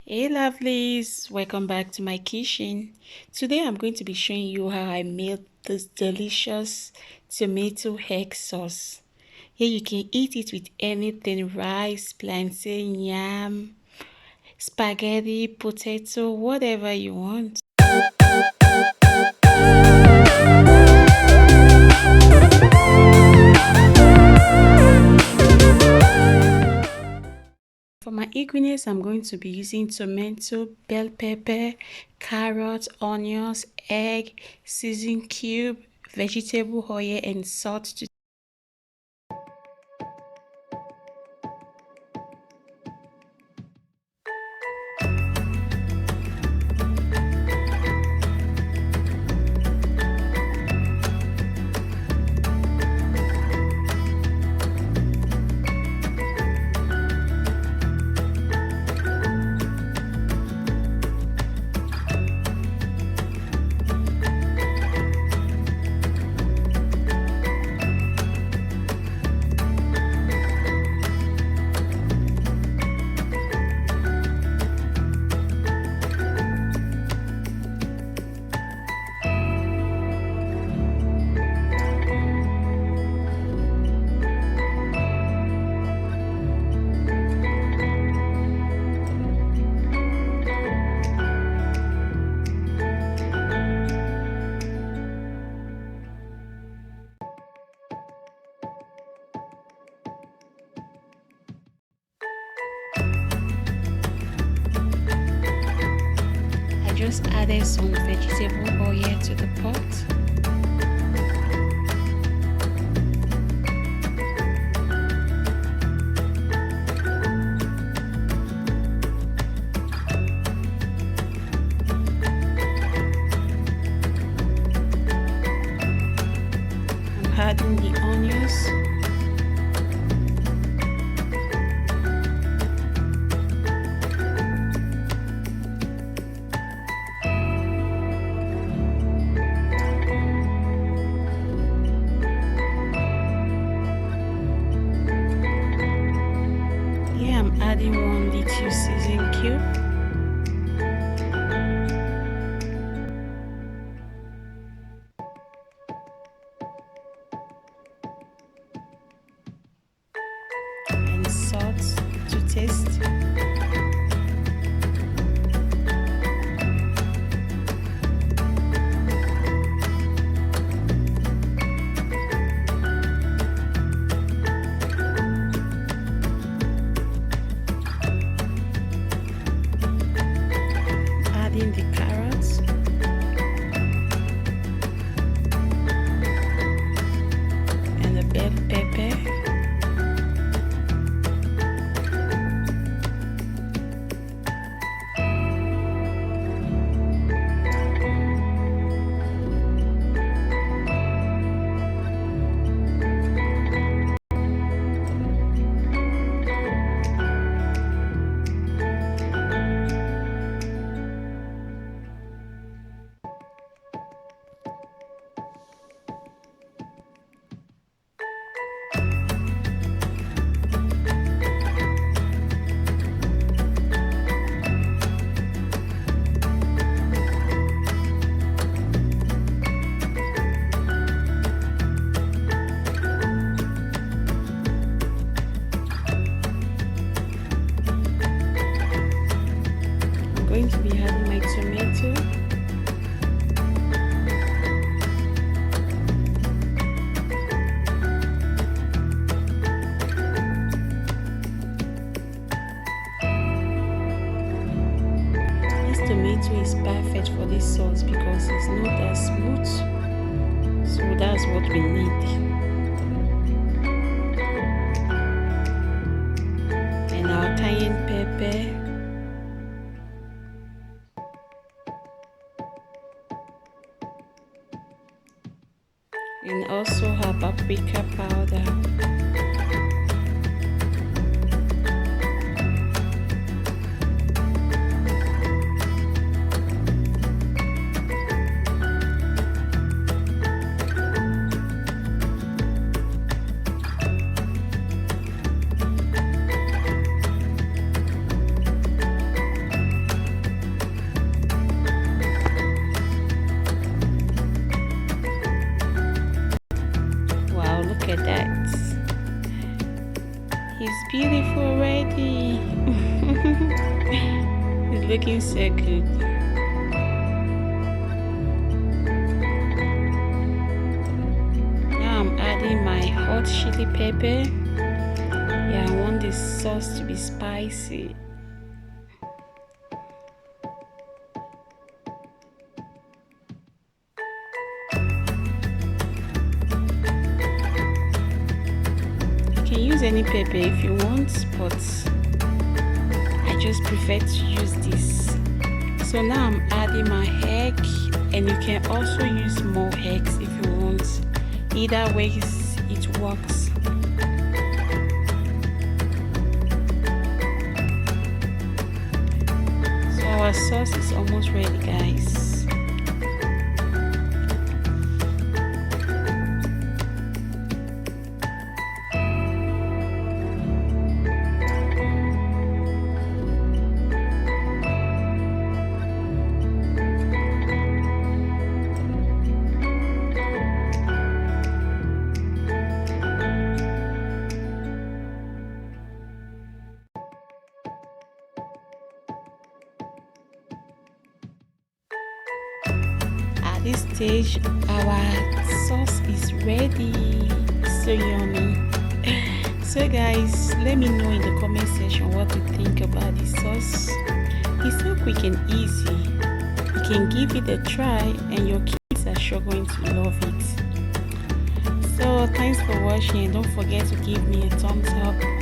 Hey lovelies, welcome back to my kitchen. Today I'm going to be showing you how I made this delicious tomato egg sauce. Here you can eat it with anything: rice, plantain, yam, spaghetti, potato, whatever you want. For my ingredients, I'm going to be using tomato, bell pepper, carrot, onions, egg, seasoning cube, vegetable oil, and salt to I just added some vegetable oil to the pot. I'm adding the onions. Here I'm adding 1 little seasoning cube. And salt to taste. Adding the carrots. And the bell pepper. I'm going to be adding my tomato. This tomato is perfect for this sauce because it's not as smooth, so that's what we need. And our cayenne pepper. And also our paprika powder. beautiful already. It's looking so good. Now I'm adding my hot chili pepper. Yeah, I want this sauce to be spicy. You can use any pepper if you want, but I just prefer to use this. So now I'm adding my egg, and you can also use more eggs if you want. Either way it works. So our sauce is almost ready, guys. At this stage, our sauce is ready. So yummy. So guys, let me know in the comment section what you think about this sauce. It's so quick and easy. You can give it a try and your kids are sure going to love it. So thanks for watching, and don't forget to give me a thumbs up.